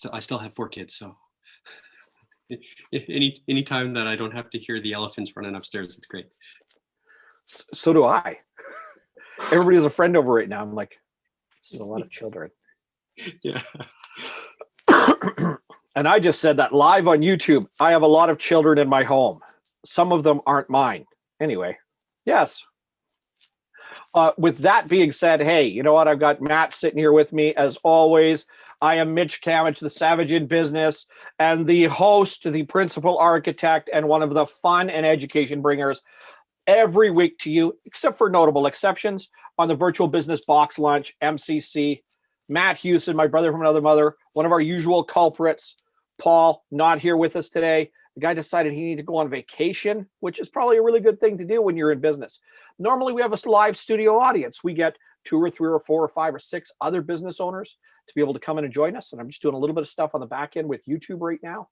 So I still have 4 kids, so any time that I don't have to hear the elephants running upstairs, it's great. So do I. Everybody has a friend over right now. I'm like, this is a lot of children. Yeah. And I just said that live on YouTube. I have a lot of children in my home. Some of them aren't mine. Anyway, yes. With that being said, hey, you know what? I've got Matt sitting here with me as always. I am Mitch Kamich, the Savage in Business, and the host, the principal architect, and one of the fun and education bringers every week to you, except for notable exceptions, on the Virtual Business Box Lunch, MCC. Matt Houston, my brother from another mother, one of our usual culprits. Paul, not here with us today. The guy decided he needed to go on vacation, which is probably a really good thing to do when you're in business. Normally, we have a live studio audience. We get 2 or 3 or 4 or 5 or 6 other business owners to be able to come in and join us. And I'm just doing a little bit of stuff on the back end with YouTube right now.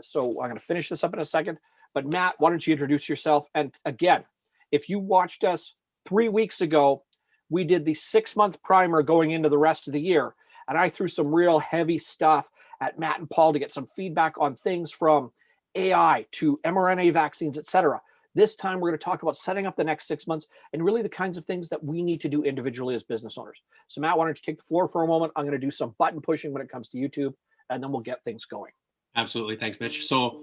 So I'm going to finish this up in a second. But Matt, why don't you introduce yourself? And again, if you watched us 3 weeks ago, we did the 6-month primer going into the rest of the year. And I threw some real heavy stuff at Matt and Paul to get some feedback on things from AI to mRNA vaccines, et cetera. This time, we're going to talk about setting up the next 6 months and really the kinds of things that we need to do individually as business owners. So Matt, why don't you take the floor for a moment? I'm going to do some button pushing when it comes to YouTube, and then we'll get things going. Absolutely. Thanks, Mitch. So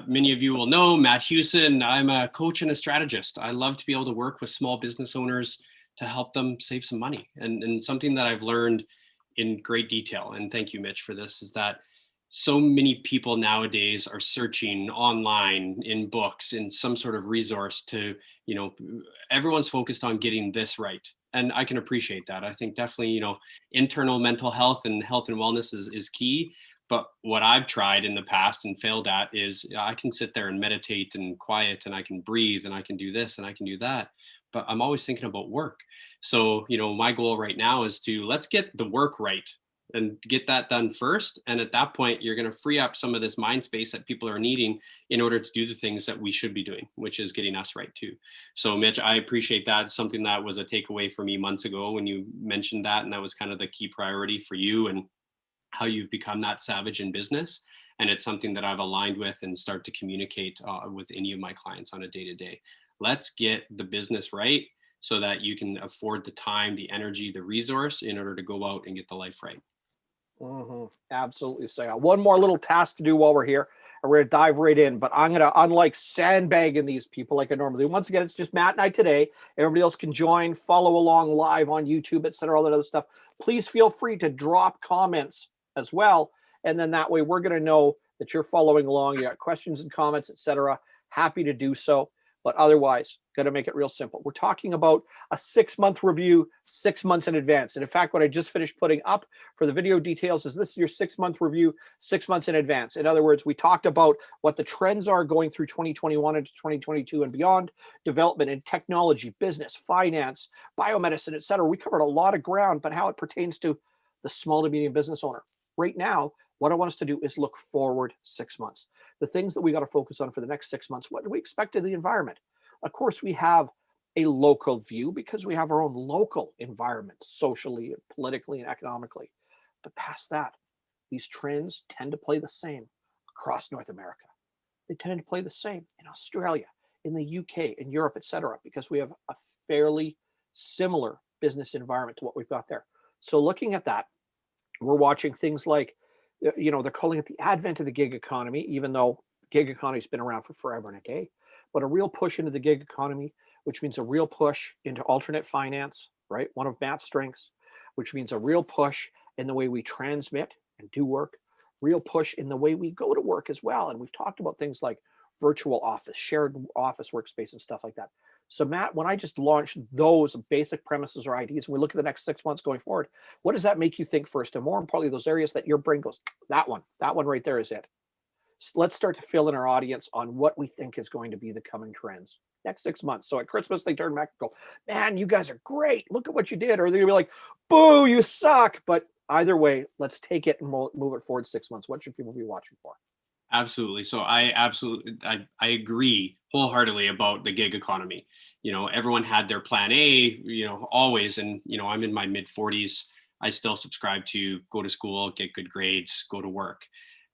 many of you will know Matt Houston. I'm a coach and a strategist. I love to be able to work with small business owners to help them save some money. And something that I've learned in great detail, and thank you, Mitch, for this, is that so many people nowadays are searching online, in books, in some sort of resource to, everyone's focused on getting this right. And I can appreciate that. I think definitely, internal mental health and wellness is key. But what I've tried in the past and failed at is I can sit there and meditate and quiet, and I can breathe, and I can do this and I can do that. But I'm always thinking about work. So, my goal right now is to let's get the work right and get that done first. And at that point, you're going to free up some of this mind space that people are needing in order to do the things that we should be doing, which is getting us right too. So Mitch, I appreciate that. Something that was a takeaway for me months ago when you mentioned that. And that was kind of the key priority for you and how you've become that savage in business. And it's something that I've aligned with and start to communicate with any of my clients on a day-to-day. Let's get the business right so that you can afford the time, the energy, the resource in order to go out and get the life right. Mm-hmm. Absolutely. So one more little task to do while we're here, and we're going to dive right in. But I'm going to, unlike sandbagging these people like I normally do, once again, it's just Matt and I today. Everybody else can join, follow along live on YouTube, et cetera, all that other stuff. Please feel free to drop comments as well. And then that way we're going to know that you're following along. You got questions and comments, et cetera. Happy to do so. But otherwise, got to make it real simple. We're talking about a 6-month review, 6 months in advance. And in fact, what I just finished putting up for the video details is this is your 6-month review, 6 months in advance. In other words, we talked about what the trends are going through 2021 into 2022 and beyond, development in technology, business, finance, biomedicine, et cetera. We covered a lot of ground, but how it pertains to the small to medium business owner. Right now, what I want us to do is look forward 6 months. The things that we got to focus on for the next 6 months. What do we expect of the environment? Of course, we have a local view because we have our own local environment, socially, politically, and economically. But past that, these trends tend to play the same across North America. They tend to play the same in Australia, in the UK, in Europe, et cetera, because we have a fairly similar business environment to what we've got there. So looking at that, we're watching things like, they're calling it the advent of the gig economy, even though gig economy has been around for forever and a day, but a real push into the gig economy, which means a real push into alternate finance, right? One of Matt's strengths, which means a real push in the way we transmit and do work, real push in the way we go to work as well. And we've talked about things like virtual office, shared office workspace and stuff like that. So Matt, when I just launched those basic premises or ideas, and we look at the next 6 months going forward, what does that make you think first? And more importantly, those areas that your brain goes, that one right there is it. So let's start to fill in our audience on what we think is going to be the coming trends next 6 months. So at Christmas, they turn back and go, man, you guys are great. Look at what you did. Or they're gonna be like, boo, you suck. But either way, let's take it and move it forward 6 months. What should people be watching for? Absolutely. So I agree wholeheartedly about the gig economy. Everyone had their plan A, always. And, I'm in my mid 40s. I still subscribe to go to school, get good grades, go to work.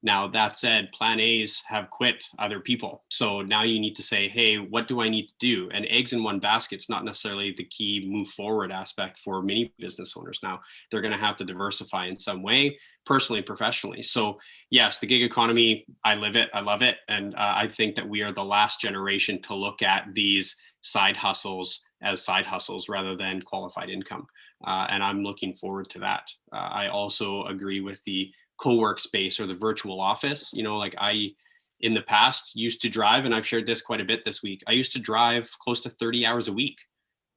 Now, that said, plan A's have quit other people. So now you need to say, hey, what do I need to do? And eggs in one basket is not necessarily the key move forward aspect for many business owners. Now, they're going to have to diversify in some way, personally, professionally. So yes, the gig economy, I live it, I love it. And I think that we are the last generation to look at these side hustles as side hustles rather than qualified income. And I'm looking forward to that. I also agree with the co-work space or the virtual office. You know, like I, in the past, used to drive, and I've shared this quite a bit this week, I used to drive close to 30 hours a week.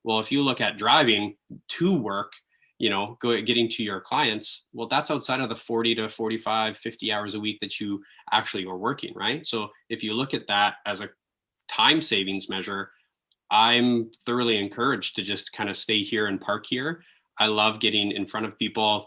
Well, if you look at driving to work, you know, getting to your clients, well, that's outside of the 40 to 45, 50 hours a week that you actually are working, right? So if you look at that as a time savings measure, I'm thoroughly encouraged to just kind of stay here and park here. I love getting in front of people.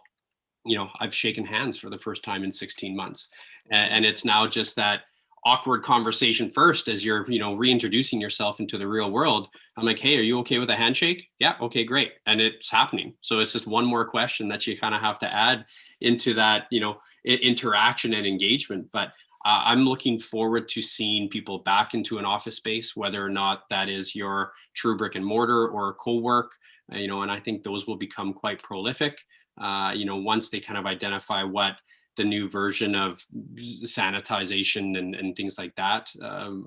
You know, I've shaken hands for the first time in 16 months. And it's now just that awkward conversation first as you're, you know, reintroducing yourself into the real world. I'm like, hey, are you okay with a handshake? Yeah, okay, great. And it's happening. So it's just one more question that you kind of have to add into that, you know, interaction and engagement. But I'm looking forward to seeing people back into an office space, whether or not that is your true brick and mortar or co-work, you know, and I think those will become quite prolific. You know, once they kind of identify what the new version of sanitization and things like that,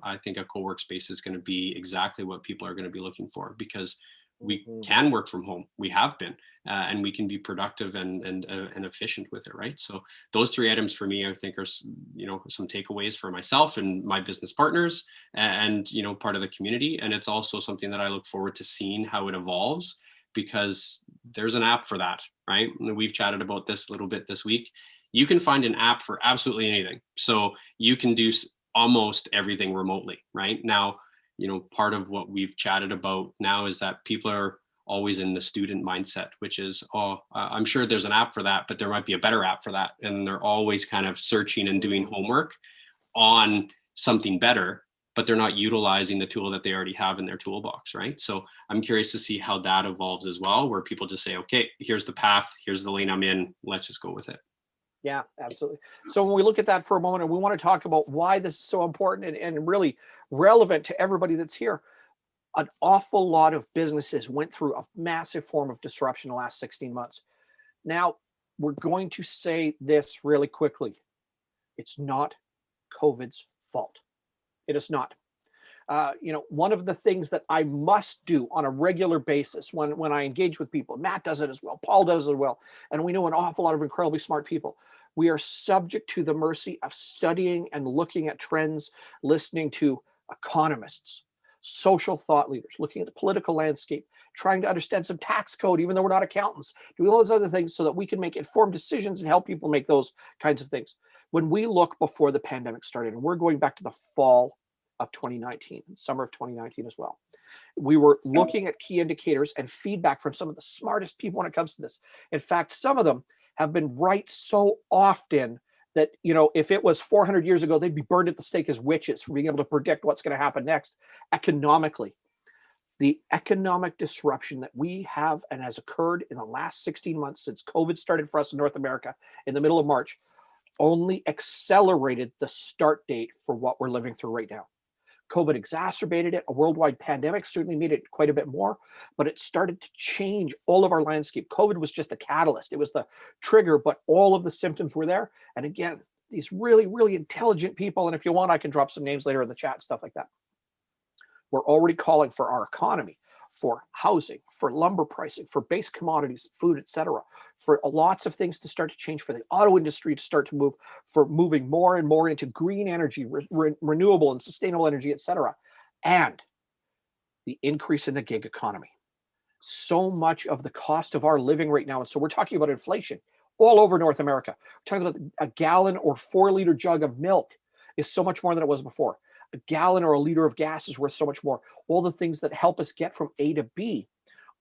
I think a co-work space is going to be exactly what people are going to be looking for, because we can work from home. We have been, and we can be productive and efficient with it, right? So those three items for me, I think, are, you know, some takeaways for myself and my business partners, and you know, part of the community. And it's also something that I look forward to seeing how it evolves, because there's an app for that, right? We've chatted about this a little bit this week. You can find an app for absolutely anything. So you can do almost everything remotely, right? Now, you know, part of what we've chatted about now is that people are always in the student mindset, which is, oh, I'm sure there's an app for that, but there might be a better app for that. And they're always kind of searching and doing homework on something better, but they're not utilizing the tool that they already have in their toolbox, right? So I'm curious to see how that evolves as well, where people just say, okay, here's the path, here's the lane I'm in, let's just go with it. Yeah, absolutely. So when we look at that for a moment, and we want to talk about why this is so important and really relevant to everybody that's here, an awful lot of businesses went through a massive form of disruption in the last 16 months. Now, we're going to say this really quickly. It's not COVID's fault. It is not. You know, one of the things that I must do on a regular basis when I engage with people, Matt does it as well, Paul does it as well, and we know an awful lot of incredibly smart people. We are subject to the mercy of studying and looking at trends, listening to economists, social thought leaders, looking at the political landscape, trying to understand some tax code, even though we're not accountants, doing all those other things so that we can make informed decisions and help people make those kinds of things. When we look before the pandemic started, and we're going back to the fall of 2019, summer of 2019 as well, we were looking at key indicators and feedback from some of the smartest people when it comes to this. In fact, some of them have been right so often that, you know, if it was 400 years ago, they'd be burned at the stake as witches for being able to predict what's going to happen next. Economically, the economic disruption that we have and has occurred in the last 16 months since COVID started for us in North America in the middle of March only accelerated the start date for what we're living through right now. COVID exacerbated it. A worldwide pandemic certainly made it quite a bit more, but it started to change all of our landscape. COVID was just a catalyst. It was the trigger, but all of the symptoms were there. And again, these really, really intelligent people, and if you want, I can drop some names later in the chat, stuff like that, we're already calling for our economy, for housing, for lumber pricing, for base commodities, food, etc., for lots of things to start to change, for the auto industry to start to move, for moving more and more into green energy, renewable and sustainable energy, etc., and the increase in the gig economy. So much of the cost of our living right now, and so we're talking about inflation all over North America. We're talking about a gallon or 4-liter jug of milk is so much more than it was before. A gallon or a liter of gas is worth so much more. All the things that help us get from A to B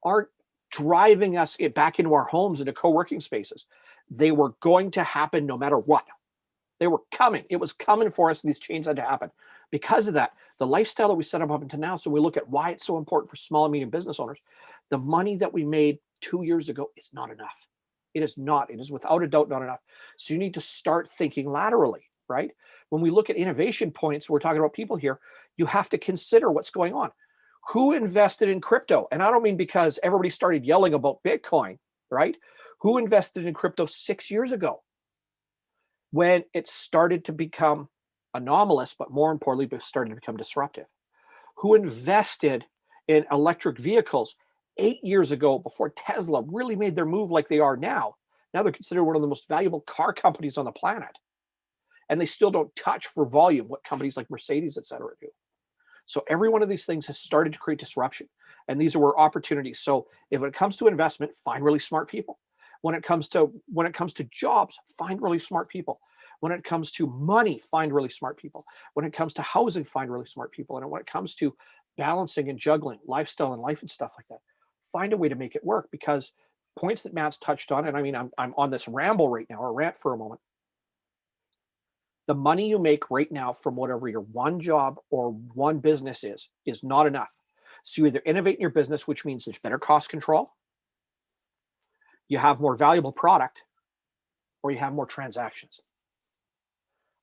aren't driving us back into our homes, into co-working spaces. They were going to happen no matter what. They were coming. It was coming for us, and these changes had to happen. Because of that, the lifestyle that we set up until now, so we look at why it's so important for small and medium business owners, the money that we made 2 years ago is not enough. It is not. It is without a doubt not enough. So you need to start thinking laterally, right? When we look at innovation points, we're talking about people here, you have to consider what's going on. Who invested in crypto? And I don't mean because everybody started yelling about Bitcoin, right? Who invested in crypto 6 years ago when it started to become anomalous, but more importantly, started to become disruptive? Who invested in electric vehicles 8 years ago before Tesla really made their move like they are now? Now they're considered one of the most valuable car companies on the planet. And they still don't touch for volume what companies like Mercedes, et cetera, do. So every one of these things has started to create disruption. And these are where opportunities. So if it comes to investment, find really smart people. When it comes to jobs, find really smart people. When it comes to money, find really smart people. When it comes to housing, find really smart people. And when it comes to balancing and juggling lifestyle and life and stuff like that, find a way to make it work. Because points that Matt's touched on, and I mean, I'm on this ramble right now, or rant for a moment. The money you make right now from whatever your one job or one business is not enough. So you either innovate in your business, which means there's better cost control, you have more valuable product, or you have more transactions.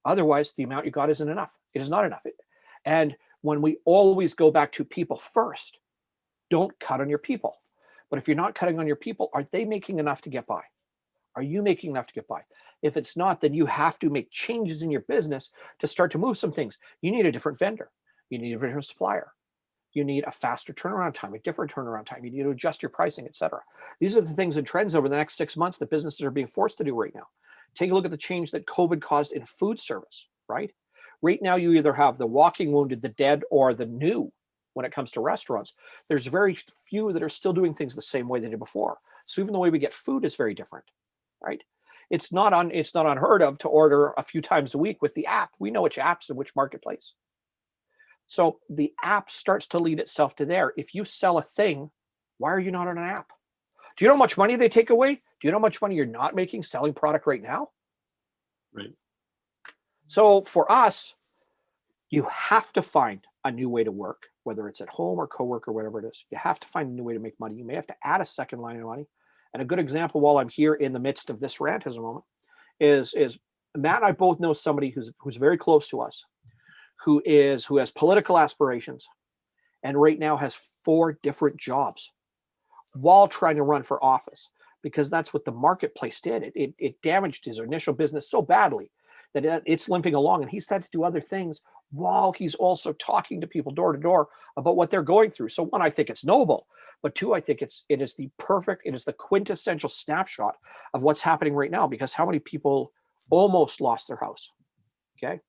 Otherwise, the amount you got isn't enough. It is not enough. And when we always go back to people first, don't cut on your people. But if you're not cutting on your people, are they making enough to get by? Are you making enough to get by? If it's not, then you have to make changes in your business to start to move some things. You need a different vendor. You need a different supplier. You need a faster turnaround time, a different turnaround time. You need to adjust your pricing, et cetera. These are the things and trends over the next 6 months that businesses are being forced to do right now. Take a look at the change that COVID caused in food service, right? Right now, you either have the walking wounded, the dead, or the new when it comes to restaurants. There's very few that are still doing things the same way they did before. So even the way we get food is very different, right? It's not unheard of to order a few times a week with the app. We know which apps and which marketplace. So the app starts to lead itself to there. If you sell a thing, why are you not on an app? Do you know how much money they take away? Do you know how much money you're not making selling product right now? Right. So for us, you have to find a new way to work, whether it's at home or co-work or whatever it is. You have to find a new way to make money. You may have to add a second line of money. And a good example, while I'm here in the midst of this rant as a moment, is Matt and I both know somebody who's very close to us, who has political aspirations, and right now has 4 different jobs while trying to run for office, because that's what the marketplace did. It damaged his initial business so badly that it's limping along, and he's had to do other things while he's also talking to people door to door about what they're going through. So one, I think it's noble, but two, I think it is the quintessential snapshot of what's happening right now, because how many people almost lost their house? Okay.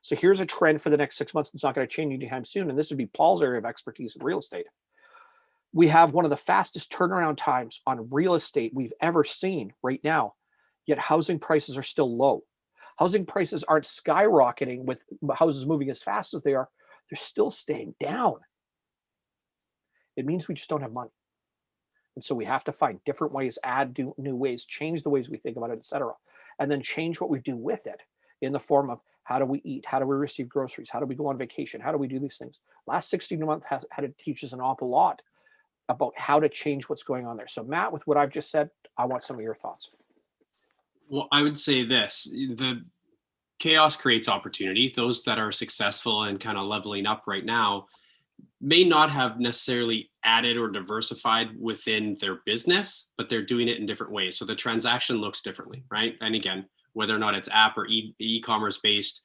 So here's a trend for the next 6 months. It's not going to change anytime soon. And this would be Paul's area of expertise in real estate. We have one of the fastest turnaround times on real estate we've ever seen right now, yet housing prices are still low. Housing prices aren't skyrocketing with houses moving as fast as they are. They're still staying down. It means we just don't have money. And so we have to find different ways, add new ways, change the ways we think about it, et cetera. And then change what we do with it in the form of how do we eat? How do we receive groceries? How do we go on vacation? How do we do these things? Last 16 months has had to teach us an awful lot about how to change what's going on there. So Matt, with what I've just said, I want some of your thoughts. Well, I would say this: the chaos creates opportunity. Those that are successful and kind of leveling up right now may not have necessarily added or diversified within their business, but they're doing it in different ways. So the transaction looks differently, right? And again, whether or not it's app or e-commerce based,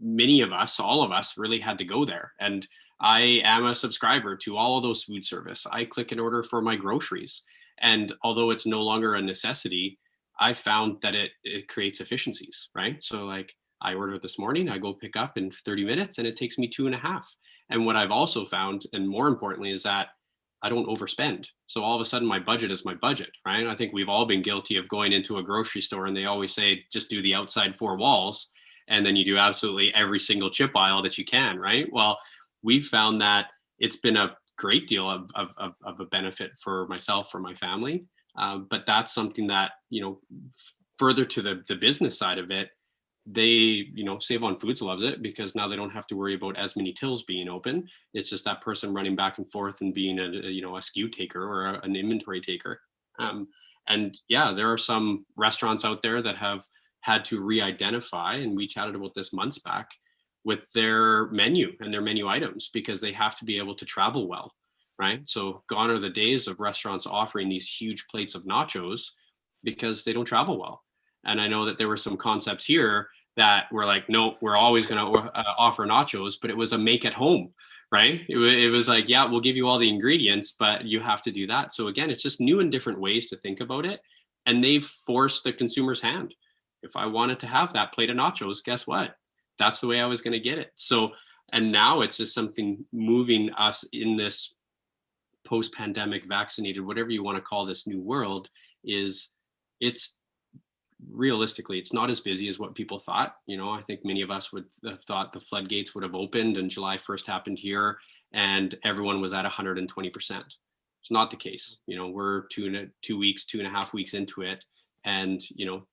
many of us, all of us really had to go there. And I am a subscriber to all of those food service. I click and order for my groceries. And although it's no longer a necessity, I found that it creates efficiencies, right? So like I ordered this morning, I go pick up in 30 minutes and it takes me 2.5. And what I've also found, and more importantly, is that I don't overspend. So all of a sudden my budget is my budget, right? I think we've all been guilty of going into a grocery store and they always say, just do the outside 4 walls. And then you do absolutely every single chip aisle that you can, right? Well, we've found that it's been a great deal of a benefit for myself, for my family. But that's something that, further to the business side of it, they, Save on Foods loves it because now they don't have to worry about as many tills being open. It's just that person running back and forth and being a SKU taker or an inventory taker. And And yeah, there are some restaurants out there that have had to re-identify, and we chatted about this months back, with their menu and their menu items, because they have to be able to travel well, right? So gone are the days of restaurants offering these huge plates of nachos because they don't travel well. And I know that there were some concepts here that were like, no, we're always going to offer nachos, but it was a make at home, right? It was like, yeah, we'll give you all the ingredients, but you have to do that. So again, it's just new and different ways to think about it. And they've forced the consumer's hand. If I wanted to have that plate of nachos, guess what? That's the way I was going to get it. So, and now it's just something moving us in this post-pandemic, vaccinated, whatever you want to call this new world, is it's realistically, it's not as busy as what people thought. I think many of us would have thought the floodgates would have opened and July 1st happened here and everyone was at 120%. It's not the case. We're 2.5 weeks into it. And,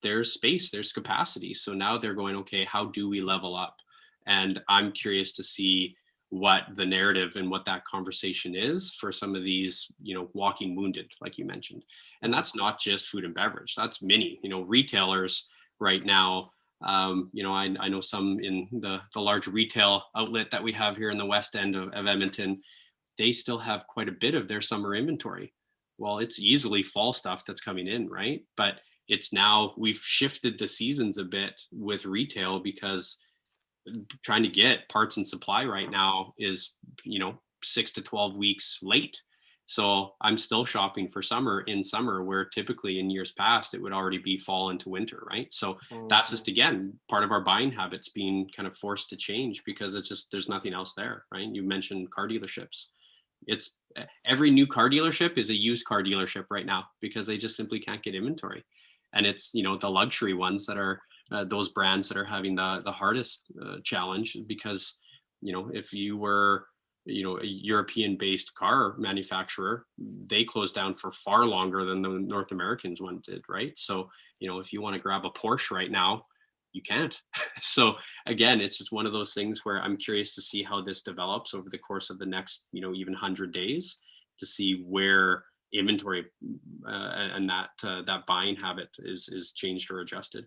there's space, there's capacity. So now they're going, okay, how do we level up? And I'm curious to see what the narrative and what that conversation is for some of these, walking wounded, like you mentioned. And that's not just food and beverage. That's many, retailers right now. I know some in the large retail outlet that we have here in the West End of Edmonton, they still have quite a bit of their summer inventory. Well, it's easily fall stuff that's coming in, right? But it's now we've shifted the seasons a bit with retail because trying to get parts and supply right now is 6 to 12 weeks late. So I'm still shopping for summer in summer, where typically in years past it would already be fall into winter, right? So that's just, again, part of our buying habits being kind of forced to change because it's just there's nothing else there, right? You mentioned car dealerships. It's every new car dealership is a used car dealership right now because they just simply can't get inventory. And it's the luxury ones that are those brands that are having the hardest challenge, because if you were a European based car manufacturer, they closed down for far longer than the North Americans one did, right? So if you want to grab a Porsche right now, you can't. So again, it's just one of those things where I'm curious to see how this develops over the course of the next even 100 days, to see where inventory and that buying habit is changed or adjusted.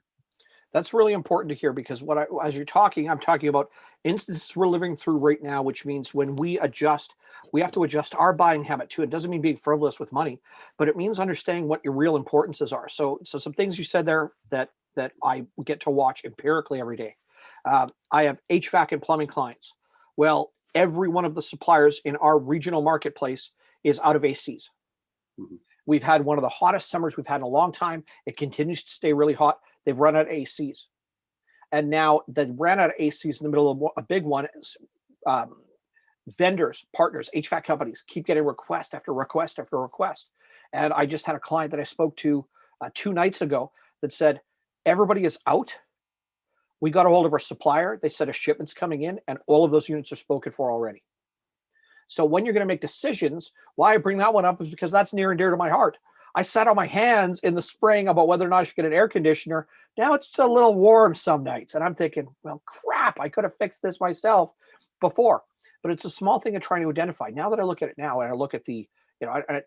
That's really important to hear, because as you're talking, I'm talking about instances we're living through right now, which means when we adjust, we have to adjust our buying habit too. It doesn't mean being frivolous with money, but it means understanding what your real importances are. So some things you said there that I get to watch empirically every day. I have HVAC and plumbing clients. Well, every one of the suppliers in our regional marketplace is out of ACs. Mm-hmm. We've had one of the hottest summers we've had in a long time. It continues to stay really hot. They've run out of ACs. And now they ran out of ACs in the middle of a big one. Vendors, partners, HVAC companies keep getting request after request after request. And I just had a client that I spoke to 2 nights ago that said, everybody is out. We got a hold of our supplier. They said a shipment's coming in and all of those units are spoken for already. So when you're going to make decisions, why I bring that one up is because that's near and dear to my heart. I sat on my hands in the spring about whether or not I should get an air conditioner. Now it's just a little warm some nights. And I'm thinking, well, crap, I could have fixed this myself before. But it's a small thing of trying to identify. Now that I look at it now and I look at the,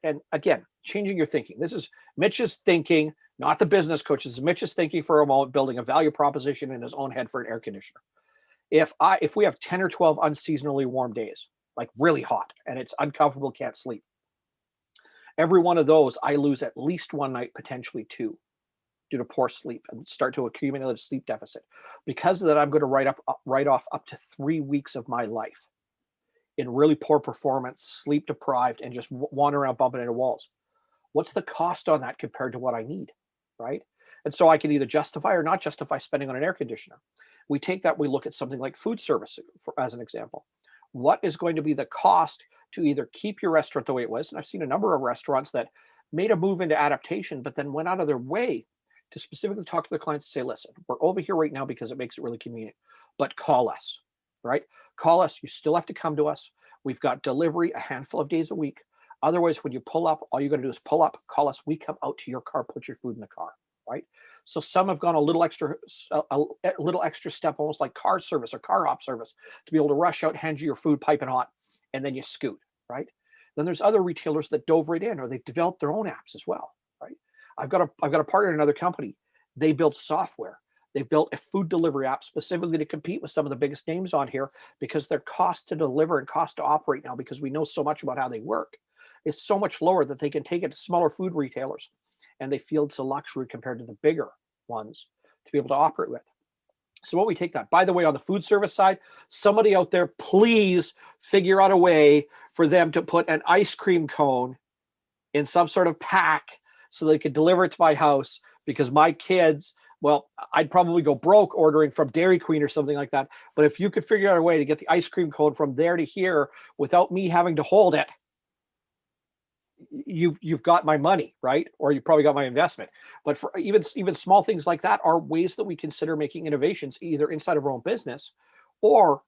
and again, changing your thinking. This is Mitch's thinking, not the business coach. This is Mitch's thinking for a moment, building a value proposition in his own head for an air conditioner. If we have 10 or 12 unseasonably warm days, like really hot, and it's uncomfortable, can't sleep, every one of those, I lose at least one night, potentially 2, due to poor sleep and start to accumulate a sleep deficit. Because of that, I'm going to write off up to 3 weeks of my life in really poor performance, sleep deprived, and just wander around bumping into walls. What's the cost on that compared to what I need, right? And so I can either justify or not justify spending on an air conditioner. We take that, we look at something like food service as an example. What is going to be the cost to either keep your restaurant the way it was? And I've seen a number of restaurants that made a move into adaptation, but then went out of their way to specifically talk to their clients and say, listen, we're over here right now because it makes it really convenient, but call us, right? Call us. You still have to come to us. We've got delivery a handful of days a week. Otherwise, when you pull up, all you got to do is pull up, call us. We come out to your car, put your food in the car, right? So some have gone a little extra step, almost like car service or car hop service, to be able to rush out, hand you your food piping hot, and then you scoot, right? Then there's other retailers that dove right in, or they've developed their own apps as well, right? I've got a partner in another company. They build software. They built a food delivery app specifically to compete with some of the biggest names on here because their cost to deliver and cost to operate now, because we know so much about how they work, is so much lower that they can take it to smaller food retailers, and they feel it's a luxury compared to the bigger ones to be able to operate with. So when we take that, by the way, on the food service side, somebody out there, please figure out a way for them to put an ice cream cone in some sort of pack so they could deliver it to my house, because my kids, well, I'd probably go broke ordering from Dairy Queen or something like that. But if you could figure out a way to get the ice cream cone from there to here without me having to hold it, you've got my money, right? Or you probably got my investment. But for even small things like that are ways that we consider making innovations either inside of our own business, or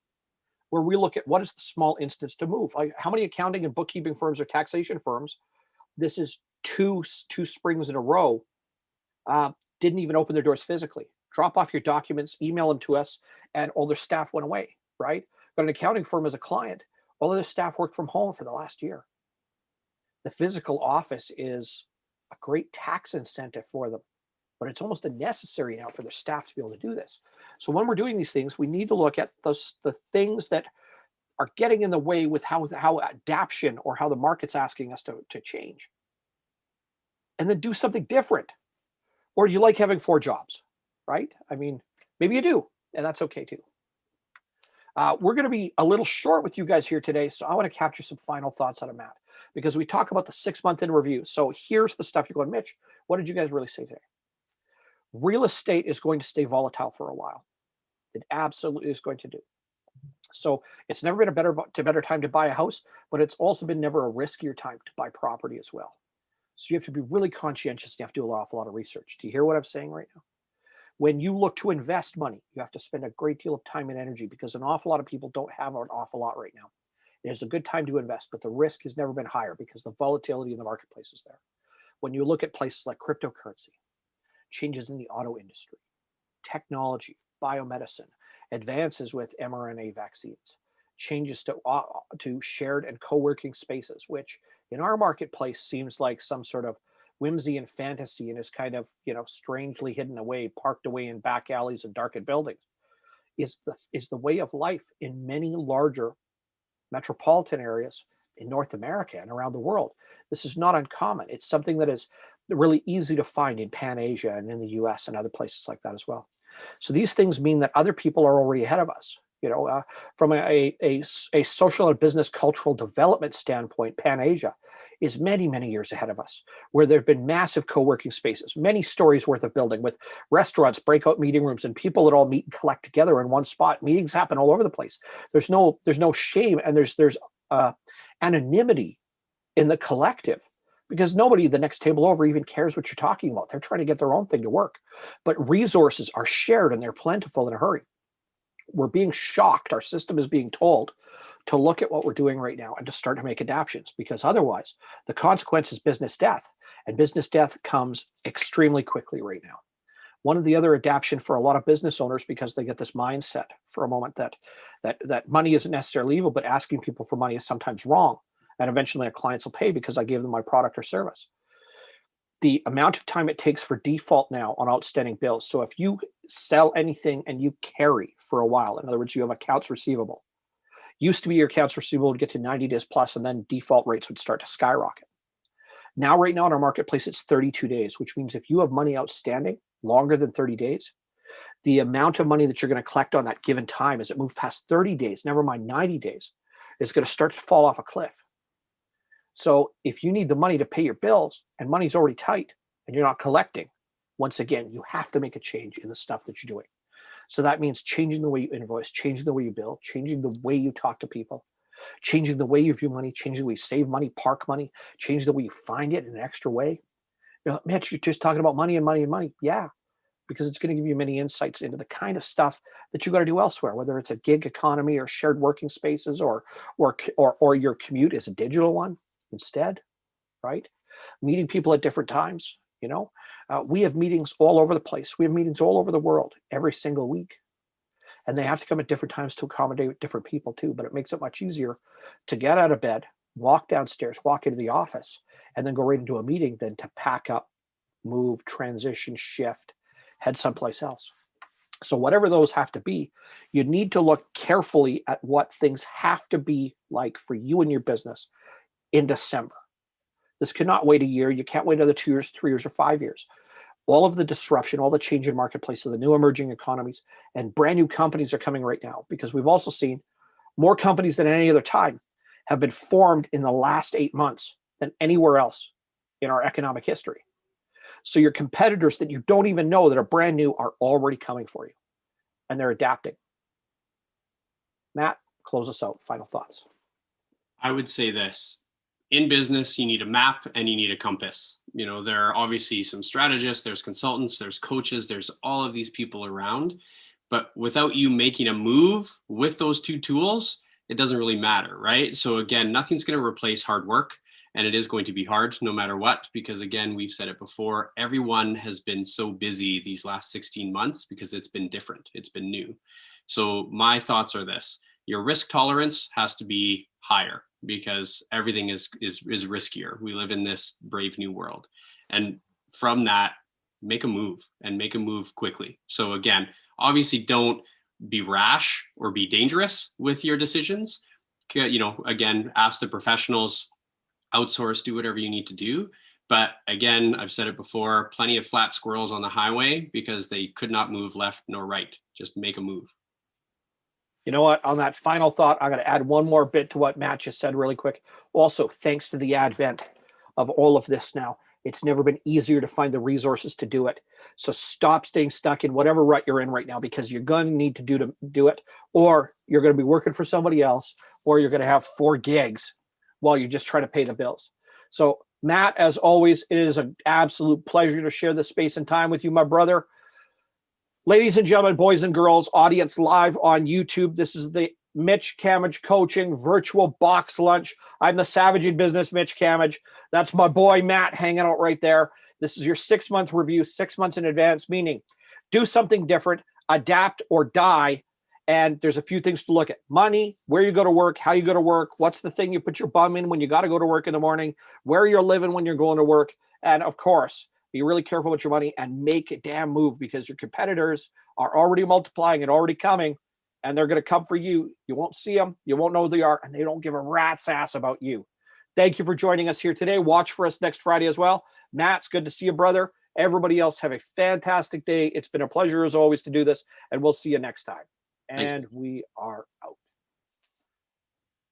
where we look at what is the small instance to move. Like, how many accounting and bookkeeping firms or taxation firms, this is two springs in a row, didn't even open their doors physically. Drop off your documents, email them to us, and all their staff went away, right? Got an accounting firm as a client. All of their staff worked from home for the last year. The physical office is a great tax incentive for them, but it's almost a necessary now for their staff to be able to do this. So when we're doing these things, we need to look at the things that are getting in the way with how adaptation or how the market's asking us to change, and then do something different. Or do you like having 4 jobs, right? I mean, maybe you do, and that's okay too. We're going to be a little short with you guys here today, so I want to capture some final thoughts out of Matt, because we talk about the 6-month in review. So here's the stuff you're going, Mitch, what did you guys really say today? Real estate is going to stay volatile for a while. It absolutely is going to do. So it's never been a better time to buy a house, but it's also been never a riskier time to buy property as well. So you have to be really conscientious. You have to do an awful lot of research. Do you hear what I'm saying right now? When you look to invest money, you have to spend a great deal of time and energy, because an awful lot of people don't have an awful lot right now. It is a good time to invest, but the risk has never been higher because the volatility in the marketplace is there. When you look at places like cryptocurrency, changes in the auto industry, technology, biomedicine, advances with mRNA vaccines, changes to shared and co-working spaces, which in our marketplace seems like some sort of whimsy and fantasy, and is kind of, strangely hidden away, parked away in back alleys and darkened buildings, is the way of life in many larger metropolitan areas in North America and around the world. This is not uncommon. It's something that is really easy to find in Pan Asia and in the US and other places like that as well. So these things mean that other people are already ahead of us. From a social and business cultural development standpoint, Pan Asia is many, many years ahead of us, where there have been massive co-working spaces, many stories worth of building, with restaurants, breakout meeting rooms, and people that all meet and collect together in one spot. Meetings happen all over the place. There's no shame, and there's anonymity in the collective, because nobody the next table over even cares what you're talking about. They're trying to get their own thing to work. But resources are shared, and they're plentiful in a hurry. We're being shocked. Our system is being told to look at what we're doing right now and to start to make adaptations, because otherwise the consequence is business death, and business death comes extremely quickly right now. One of the other adaptation for a lot of business owners, because they get this mindset for a moment that money isn't necessarily evil, but asking people for money is sometimes wrong, and eventually my clients will pay because I gave them my product or service. The amount of time it takes for default now on outstanding bills. So if you sell anything and you carry for a while, in other words, you have accounts receivable, used to be your accounts receivable would get to 90 days plus, and then default rates would start to skyrocket. Now, right now in our marketplace, it's 32 days, which means if you have money outstanding longer than 30 days, the amount of money that you're going to collect on that given time as it moves past 30 days, never mind 90 days, is going to start to fall off a cliff. So if you need the money to pay your bills and money's already tight and you're not collecting, once again, you have to make a change in the stuff that you're doing. So that means changing the way you invoice, changing the way you bill, changing the way you talk to people, changing the way you view money, changing the way you save money, park money, change the way you find it in an extra way. Mitch, you're just talking about money and money and money. Yeah, because it's going to give you many insights into the kind of stuff that you got to do elsewhere, whether it's a gig economy or shared working spaces, or your commute is a digital one instead, right? Meeting people at different times. We have meetings all over the place. We have meetings all over the world every single week, and they have to come at different times to accommodate different people too. But it makes it much easier to get out of bed, walk downstairs, walk into the office, and then go right into a meeting than to pack up, move, transition, shift, head someplace else. So whatever those have to be, you need to look carefully at what things have to be like for you and your business in December. This cannot wait a year. You can't wait another 2 years, 3 years, or 5 years. All of the disruption, all the change in marketplace of the new emerging economies and brand new companies are coming right now, because we've also seen more companies than any other time have been formed in the last 8 months than anywhere else in our economic history. So your competitors that you don't even know that are brand new are already coming for you, and they're adapting. Matt, close us out. Final thoughts. I would say this. In business, you need a map and you need a compass. You know, there are obviously some strategists, there's consultants, there's coaches, there's all of these people around. But without you making a move with those two tools, it doesn't really matter, right? So again, nothing's going to replace hard work. And it is going to be hard no matter what, because again, we've said it before, everyone has been so busy these last 16 months because it's been different, it's been new. So my thoughts are this: your risk tolerance has to be higher because everything is riskier. We live in this brave new world. And from that, make a move and make a move quickly. So again, obviously don't be rash or be dangerous with your decisions. You know, again, ask the professionals, outsource, do whatever you need to do. But again, I've said it before, plenty of flat squirrels on the highway because they could not move left nor right. Just make a move. You know what? On that final thought, I'm going to add one more bit to what Matt just said really quick. Also, thanks to the advent of all of this now, it's never been easier to find the resources to do it. So stop staying stuck in whatever rut you're in right now, because you're going to need to do it, or you're going to be working for somebody else, or you're going to have 4 gigs while you're just trying to pay the bills. So Matt, as always, it is an absolute pleasure to share this space and time with you, my brother. Ladies and gentlemen, boys and girls, audience live on YouTube, this is the Mitch Camage Coaching Virtual Box Lunch. I'm the Savage in Business, Mitch Camage. That's my boy, Matt, hanging out right there. This is your 6-month review, 6 months in advance, meaning do something different, adapt or die. And there's a few things to look at: money, where you go to work, how you go to work, what's the thing you put your bum in when you got to go to work in the morning, where you're living when you're going to work. And of course, be really careful with your money and make a damn move, because your competitors are already multiplying and already coming, and they're going to come for you. You won't see them. You won't know who they are, and they don't give a rat's ass about you. Thank you for joining us here today. Watch for us next Friday as well. Matt, it's good to see you, brother. Everybody else, have a fantastic day. It's been a pleasure as always to do this, and we'll see you next time. Thanks. And we are out.